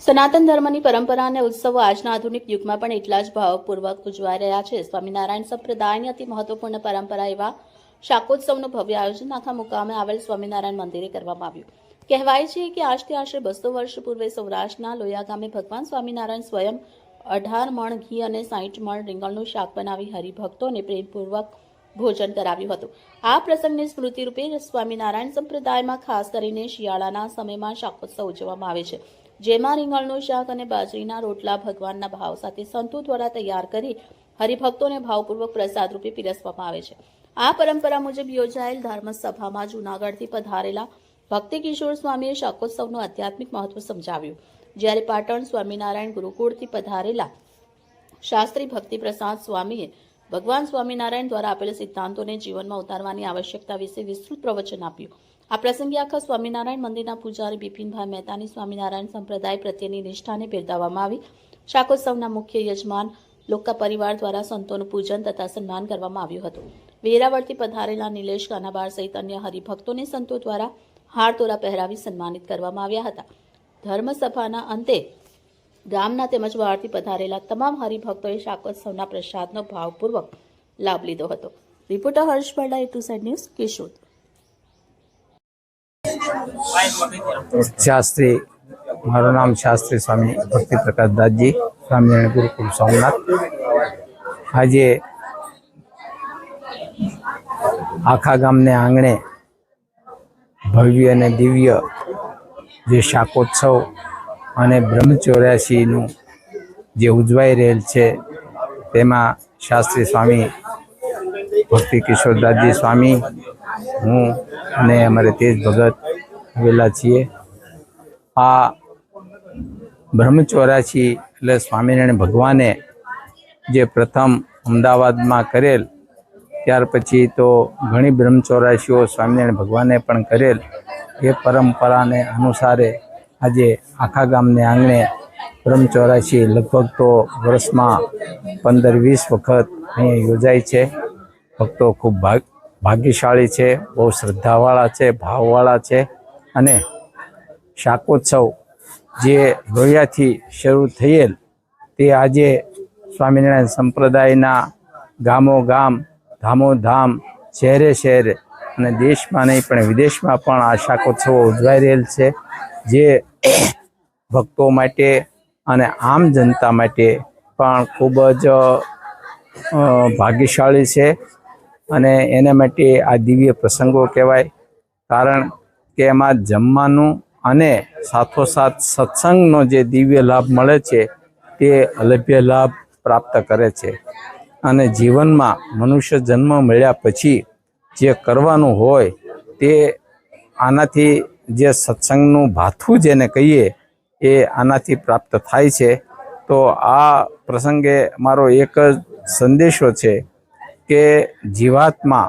સનાતન ધર્મની પરંપરા અને ઉત્સવો આજના આધુનિક યુગમાં પણ એટલા જ ભાવપૂર્વક ઉજવાઈ રહ્યા છે। સ્વામિનારાયણ સંપ્રદાયની અતિ મહત્વપૂર્ણ પરંપરા એવા શાકોત્સવનું ભવ્ય આયોજન આખા મુકામે આવેલ સ્વામિનારાયણ મંદિરે કરવામાં આવ્યું। કહેવાય છે કે આજથી આશરે 200 વર્ષ પૂર્વે સૌરાષ્ટ્રના લોયા ગામે ભગવાન સ્વામિનારાયણ સ્વયં 18 મણ ઘી અને 60 મણ રીંગણનું શાક બનાવી હરિભક્તોને પ્રેમપૂર્વક ભોજન કરાવ્યું હતું। આ પ્રસંગની સ્મૃતિ રૂપે સ્વામિનારાયણ સંપ્રદાયમાં ખાસ કરીને શિયાળાના સમયમાં શાકોત્સવ ઉજવવામાં આવે છે, જેમાં રીંગણનું શાક અને બાજરીના રોટલા ભગવાનના ભાવ સાથે સંતો દ્વારા તૈયાર કરી હરિભક્તોને ભાવપૂર્વક પ્રસાદ રૂપે પીરસવામાં આવે છે। આ પરંપરા મુજબ યોજાયેલ ધર્મસભામાં જૂનાગઢથી પધારેલા ભક્તિ કિશોર સ્વામીએ શાકોત્સવનું આધ્યાત્મિક મહત્વ સમજાવ્યું, જ્યારે પાટણ સ્વામિનારાયણ ગુરુકુળથી પધારેલા શાસ્ત્રી ભક્તિ પ્રસાદ સ્વામીએ ભગવાન સ્વામિનારાયણ દ્વારા આપેલા સિદ્ધાંતોને જીવનમાં ઉતારવાની આવશ્યકતા વિશે વિસ્તૃત પ્રવચન આપ્યું। આ પ્રસંગે આખા સ્વામિનારાયણ મંદિરના પૂજારી બિપિનભાઈ મહેતાની સ્વામિનારાયણ સંપ્રદાય પ્રત્યેની નિષ્ઠાને બિરદાવવામાં આવી। શાકોત્સવના મુખ્ય યજમાન લોકા પરિવાર દ્વારા સંતોનું પૂજન તથા સન્માન કરવામાં આવ્યું હતું। વેરાવળથી પધારેલા નિલેશ કાનાબાર સહિત અન્ય હરિભક્તોને સંતો દ્વારા હારતોરા પહેરાવી સન્માનિત કરવામાં આવ્યા હતા। ધર્મસભાના અંતે ગામના તેમજ બહારથી પધારેલા તમામ હરિભક્તોએ શાકોત્સવના પ્રસાદનો ભાવપૂર્વક લાભ લીધો હતો। રિપોર્ટર હર્ષ પરડા, A2Z ન્યૂઝ, કેશોદ। शास्त्री मारू नाम शास्त्री स्वामी भक्ति प्रकाश दासजी स्वामीनारायण गुरुकुल सोमनाथ। आज आखा गाम ने आंगणे भव्य ने दिव्य जे शाकोत्सव अने ब्रह्मचौर्यासी नु जे उजवाई रहेल छे तेमा शास्त्री स्वामी भक्ति किशोर दासजी स्वामी हूँ अने अमरे तेज भगत आवेला छीए। आ ब्रह्मचौर्यासी एटले स्वामिनारायण भगवाने जे प्रथम अमदावाद में करेल, त्यार पछी तो घणी ब्रह्मचौर्यासीओ स्वामिनारायण भगवाने पण करेल। ए परंपरा ने अनुसारे आज आखा गामने आंगणे ब्रह्मचौर्यासी लगभग तो वर्ष में 15-20 वखत अहीं योजाय छे। भक्तो खूब भाग्यशाળી છે, બહુ શ્રદ્ધાવાળા છે, ભાવવાળા છે અને શાકોત્સવ જે લોયાથી શરૂ થયેલ તે આજે સ્વામિનારાયણ સંપ્રદાયના ગામો ગામ, ધામો ધામ, શહેરે શહેરે અને દેશમાં નહીં પણ વિદેશમાં પણ આ શાકોત્સવો ઉજવાઈ રહેલ છે, જે ભક્તો માટે અને આમ જનતા માટે પણ ખૂબ જ ભાગ્યશાળી છે અને એના માટે આ દિવ્ય પ્રસંગો કહેવાય। કારણ કે એમાં જમવાનું અને સાથોસાથ સત્સંગનો જે દિવ્ય લાભ મળે છે તે અલભ્ય લાભ પ્રાપ્ત કરે છે અને જીવનમાં મનુષ્ય જન્મ મળ્યા પછી જે કરવાનું હોય તે આનાથી જે સત્સંગનું ભાથું જેને કહીએ એ આનાથી પ્રાપ્ત થાય છે। તો આ પ્રસંગે મારો એક જ સંદેશો છે કે જીવાત્મા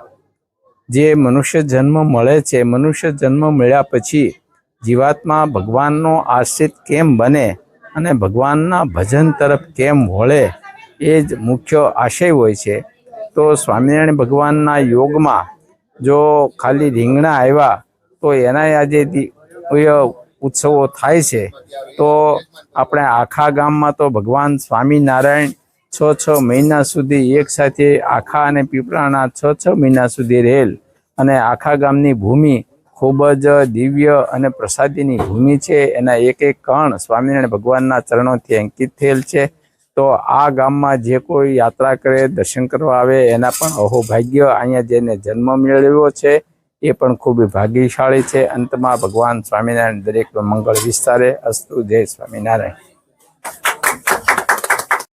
જે મનુષ્ય જન્મ મળે છે, મનુષ્ય જન્મ મળ્યા પછી જીવાત્મા ભગવાનનો આશ્રિત કેમ બને અને ભગવાનના ભજન તરફ કેમ વળે એ જ મુખ્ય આશય હોય છે। તો સ્વામિનારાયણ ભગવાનના યોગમાં જો ખાલી રીંગણા આવ્યા તો એના આજે ઉત્સવો થાય છે, તો આપણે આખા ગામમાં તો ભગવાન સ્વામિનારાયણ 6 મહિના સુધી એક સાથે આખા અને પીપળાના 6 મહિના સુધી રહેલ અને આખા ગામની ભૂમિ ખૂબ જ દિવ્ય અને પ્રસાદીની ભૂમિ છે। એના એક એક કણ સ્વામિનારાયણ ભગવાનના ચરણોથી અંકિત થયેલ છે। તો આ ગામમાં જે કોઈ યાત્રા કરે, દર્શન કરવા આવે એના પણ અહોભાગ્ય, અહીંયા જેને જન્મ મેળવ્યો છે એ પણ ખૂબ ભાગ્યશાળી છે। અંતમાં ભગવાન સ્વામિનારાયણ દરેકનો મંગળ વિસ્તારે। અસ્તુ, જય સ્વામિનારાયણ।